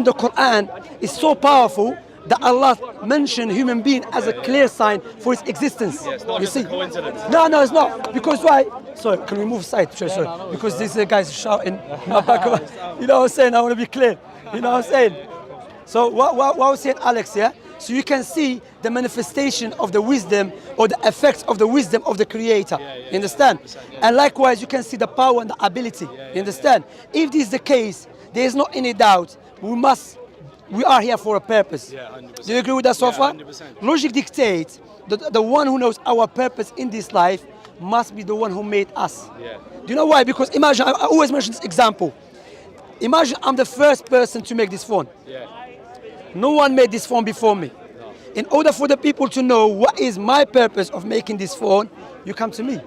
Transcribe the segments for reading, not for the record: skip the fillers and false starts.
in the Quran is so powerful that Allah mentioned human being as a clear sign for its existence. Yeah, it's not you just see? a coincidence. No, it's not. Because why? Sorry, can we move aside? Sorry. Because these guys shouting. You know what I'm saying? I want to be clear. You know what I'm saying? So what I was saying, Alex, yeah? So you can see the manifestation of the wisdom or the effects of the wisdom of the Creator. You understand? And likewise, you can see the power and the ability. You understand? If this is the case, there is not any doubt. We are here for a purpose. Yeah, 100%. Do you agree with that so far? 100%. Logic dictates that the one who knows our purpose in this life must be the one who made us. Yeah. Do you know why? Because imagine, I always mention this example. Imagine I'm the first person to make this phone. Yeah. No one made this phone before me. No. In order for the people to know what is my purpose of making this phone, you come to me.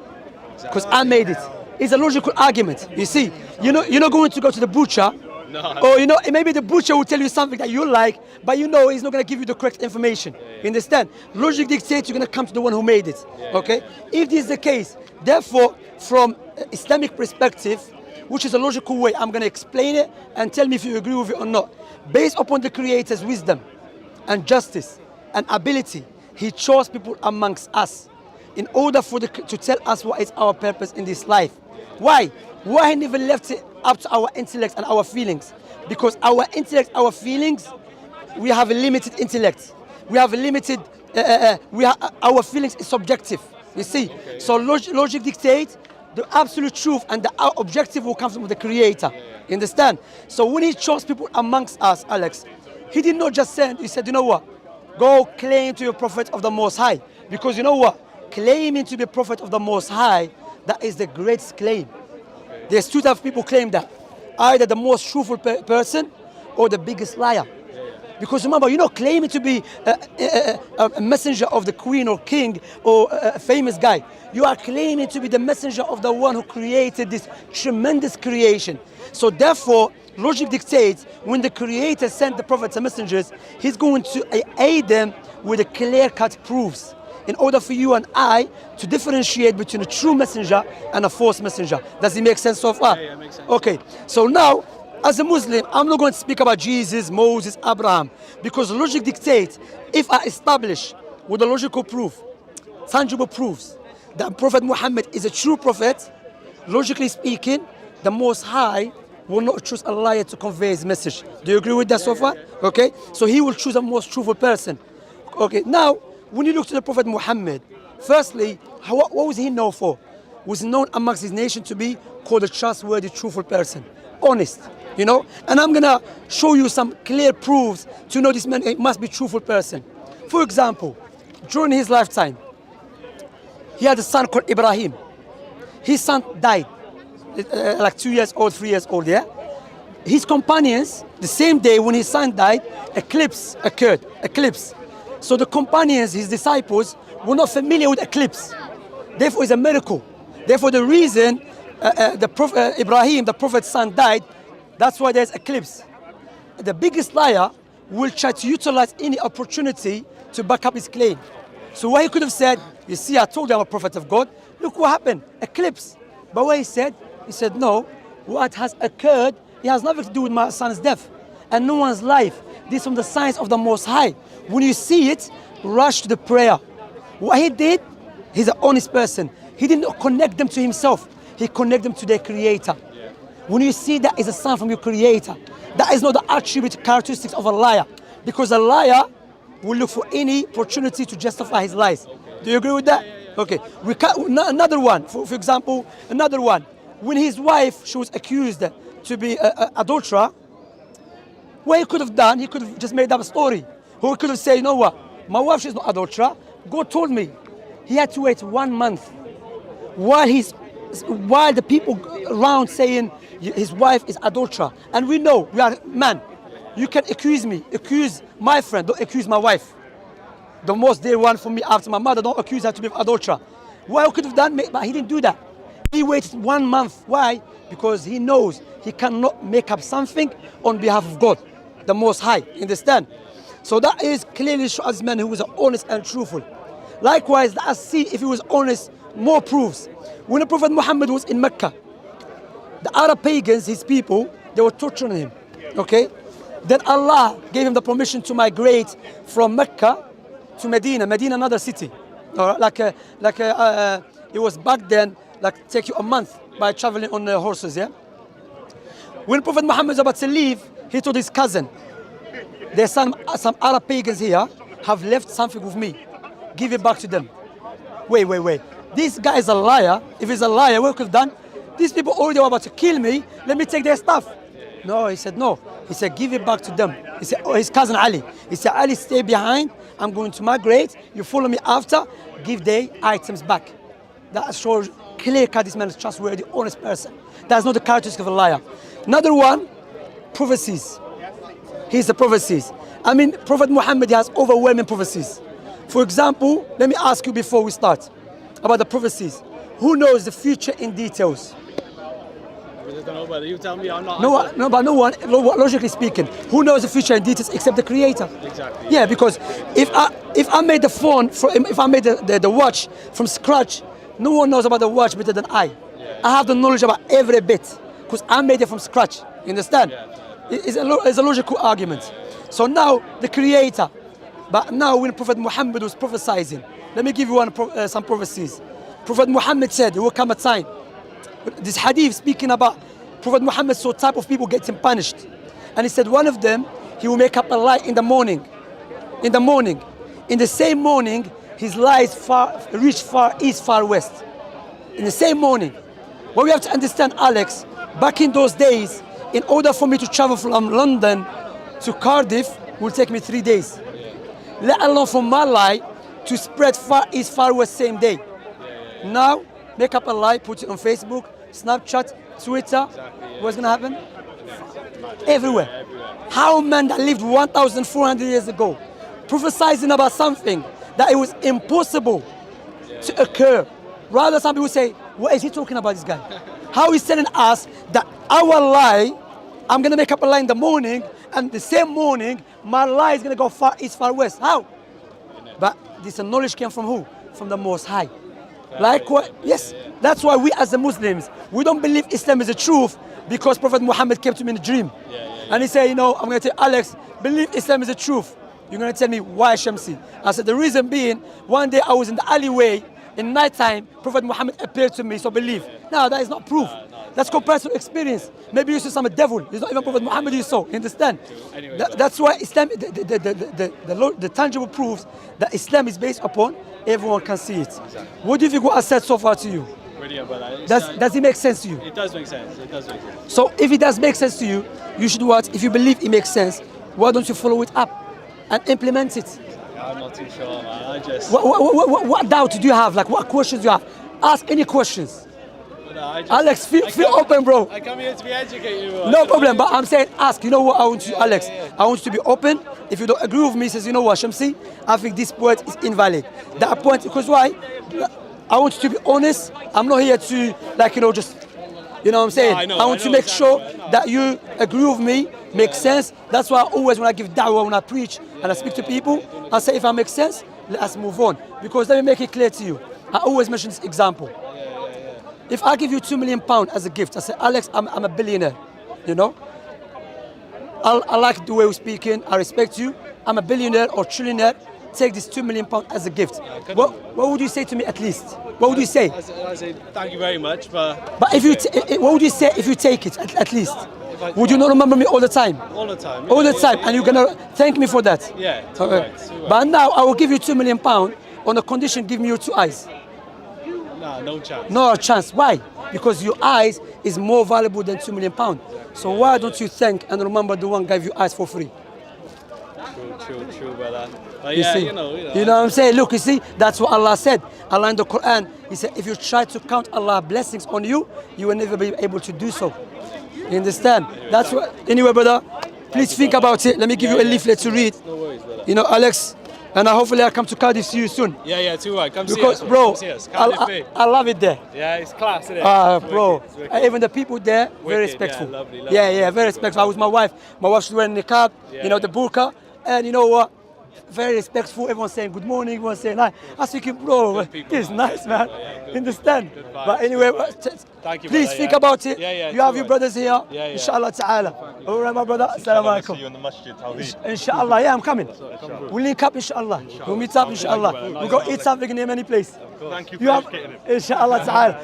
Because I made it. It's a logical argument. You see, you're not going to go to the butcher. No. Or maybe the butcher will tell you something that you like, but he's not going to give you the correct information. You understand? Logic dictates you're going to come to the one who made it. Okay? If this is the case, therefore, from Islamic perspective, which is a logical way, I'm going to explain it and tell me if you agree with it or not. Based upon the Creator's wisdom and justice and ability, He chose people amongst us in order to tell us what is our purpose in this life. Why? Why He never left it up to our intellect and our feelings? Because our intellect, our feelings, we have a limited intellect. We have a limited, our feelings is subjective. You see? Okay. So logic dictates the absolute truth and the objective will come from the Creator. You understand? So when He chose people amongst us, Alex, He did not just send, He said, you know what? Go claim to be a prophet of the Most High. Because you know what? Claiming to be a prophet of the Most High, that is the greatest claim. There's two types of people claim that. Either the most truthful person or the biggest liar. Because remember, you're not claiming to be a messenger of the queen or king or a famous guy. You are claiming to be the messenger of the one who created this tremendous creation. So therefore, logic dictates when the Creator sent the prophets and messengers, He's going to aid them with a clear-cut proofs in order for you and I to differentiate between a true messenger and a false messenger. Does it make sense so far? Yeah, makes sense. Okay, so now, as a Muslim, I'm not going to speak about Jesus, Moses, Abraham, because logic dictates if I establish with a logical proof, tangible proofs, that Prophet Muhammad is a true prophet, logically speaking, the Most High will not choose a liar to convey His message. Do you agree with that so far? Okay, so He will choose a most truthful person. Okay, now, when you look to the Prophet Muhammad, firstly, what was he known for? Was known amongst his nation to be called a trustworthy, truthful person. Honest, And I'm going to show you some clear proofs to know this man must be a truthful person. For example, during his lifetime, he had a son called Ibrahim. His son died, like 2 years old, 3 years old, yeah? His companions, the same day when his son died, eclipse occurred, eclipse. So the companions, his disciples, were not familiar with eclipse. Therefore, it's a miracle. Therefore, the reason the Prophet Ibrahim, the Prophet's son, died, that's why there's eclipse. The biggest liar will try to utilize any opportunity to back up his claim. So what he could have said, you see, I told you I'm a prophet of God. Look what happened, eclipse. But what he said, no, what has occurred, it has nothing to do with my son's death and no one's life. This is from the signs of the Most High. When you see it, rush to the prayer. What he did, he's an honest person. He didn't connect them to himself. He connected them to their Creator. Yeah. When you see that is a sign from your Creator, that is not the attribute, characteristics of a liar. Because a liar will look for any opportunity to justify his lies. Do you agree with that? Okay. Another one, for example, another one. When his wife, she was accused to be an adulterer, what he could have done, he could have just made up a story. Or he could have said, you know what, my wife, she's not adulterer. God told me. He had to wait 1 month while the people around saying his wife is adulterer. And we know, we are man. You can accuse me, accuse my friend, don't accuse my wife. The most dear one for me after my mother, don't accuse her to be an adulterer. What he could have done, but he didn't do that. He waited 1 month. Why? Because he knows he cannot make up something on behalf of God, the Most High. Understand? So that is clearly shows this man who was honest and truthful. Likewise, let us see if he was honest, more proofs. When the Prophet Muhammad was in Mecca, the Arab pagans, his people, they were torturing him. Okay? Then Allah gave him the permission to migrate from Mecca to Medina. Medina, another city. It was back then, like take you a month by traveling on horses, yeah? When Prophet Muhammad was about to leave, he told his cousin, there's some Arab pagans here have left something with me. Give it back to them. Wait. This guy is a liar. If he's a liar, what could have done? These people already were about to kill me. Let me take their stuff. No, he said no. He said, give it back to them. He said, his cousin Ali. He said, Ali, stay behind. I'm going to migrate. You follow me after. Give their items back. That shows clear cut this man is trustworthy, honest person. That's not the characteristic of a liar. Another one, prophecies. Here's the prophecies. I mean, Prophet Muhammad has overwhelming prophecies. For example, let me ask you before we start about the prophecies. Who knows the future in details? I don't know, but you tell me. I'm not. No one. Logically speaking, who knows the future in details except the Creator? Exactly. Yeah, because if I made the phone, if I made the watch from scratch, no one knows about the watch better than I. Yeah. I have the knowledge about every bit because I made it from scratch. You understand? Yeah. It's a logical argument. So now the Creator, but now when Prophet Muhammad was prophesying, let me give you some prophecies. Prophet Muhammad said there will come a time. This hadith speaking about Prophet Muhammad saw type of people getting punished. And he said one of them, he will make up a lie in the morning. In the morning. In the same morning, his lies reach far east, far west. In the same morning. What we have to understand, Alex, back in those days, in order for me to travel from London to Cardiff, will take me 3 days. Let alone for my lie to spread far east, far west same day. Now, make up a lie, put it on Facebook, Snapchat, Twitter. Exactly, What's going to happen? Everywhere. How man that lived 1,400 years ago, prophesizing about something that it was impossible to occur. Rather, some people say, what is he talking about, this guy? How he's telling us that our lie, I'm going to make up a lie in the morning, and the same morning, my lie is going to go far east, far west. How? But this knowledge came from who? From the Most High. Like what? Yes, that's why we as the Muslims, we don't believe Islam is the truth because Prophet Muhammad came to me in a dream. And he said, I'm going to tell Alex, believe Islam is the truth. You're going to tell me why, Shamsi? I said, the reason being, one day I was in the alleyway, in nighttime, Prophet Muhammad appeared to me, so believe. No, that is not proof. That's called personal experience. Maybe you saw some devil. It's not even Prophet Muhammad you saw. You understand? Anyway, that's why Islam, the tangible proofs that Islam is based upon, everyone can see it. Exactly. What do you think what I said so far to you? Brilliant, brother. Does it make sense to you? It does make sense. It does make sense. So if it does make sense to you, you should what? If you believe it makes sense, why don't you follow it up and implement it? I'm not too sure, man. I just. What doubt do you have? Like what questions do you have? Ask any questions. Alex, feel open, bro. I come here to be educated, bro. No problem, but I'm saying ask. You know what I want you, Alex? I want you to be open. If you don't agree with me, says, you know what, Shamsi, I think this point is invalid. That point, because why? I want you to be honest. I'm not here to, just, you know what I'm saying? No, I want to make sure that you agree with me, make sense. That's why always when I give da'wah, when I preach and I speak to people, I say if I make sense, let us move on. Because let me make it clear to you. I always mention this example. If I give you £2 million as a gift, I say, Alex, I'm a billionaire, I like the way we're speaking, I respect you, I'm a billionaire or trillionaire, take this £2 million as a gift. What would you say to me at least? What would you say? I say thank you very much, but if you, what would you say if you take it at least? Would you not remember me all the time? All the time. All the time, and you're gonna thank me for that? Yeah. Okay. But now I will give you £2 million on the condition, give me your 2 eyes. Nah, no chance. No chance. Why? Because your eyes is more valuable than £2 million. So why don't you thank and remember the one gave you eyes for free? True, brother. But You yeah, see? you know what I'm saying? Look, you see, that's what Allah said. Allah in the Quran, He said, if you try to count Allah's blessings on you, you will never be able to do so. You understand? That's what. Anyway, brother, please think about it. Let me give you a leaflet to read. No worries, brother. Alex, and hopefully I'll come to Cardiff see you soon. Yeah, too right. Come because, see us. bro, Come see us. I love it there. Yeah, it's class, isn't it? Bro, even the people there, very respectful. Yeah, lovely. Yeah, very respectful. I was my wife. My wife was wearing the niqab, the burqa, and you know what? very respectful. Everyone saying good morning, everyone saying hi. I was thinking, bro, this is nice, man. Understand? But anyway, Thank you, please brother, think yeah. about it. Yeah, You have your sure. brothers here. Yeah. Inshallah ta'ala. All right, my brother. Assalamu alaikum. See you in the masjid. How Inshallah, yeah, I'm coming. We'll link up, inshallah. We'll meet up, inshallah. We'll go eat something in a many place. Thank you You for have, educating him. inshallah ta'ala.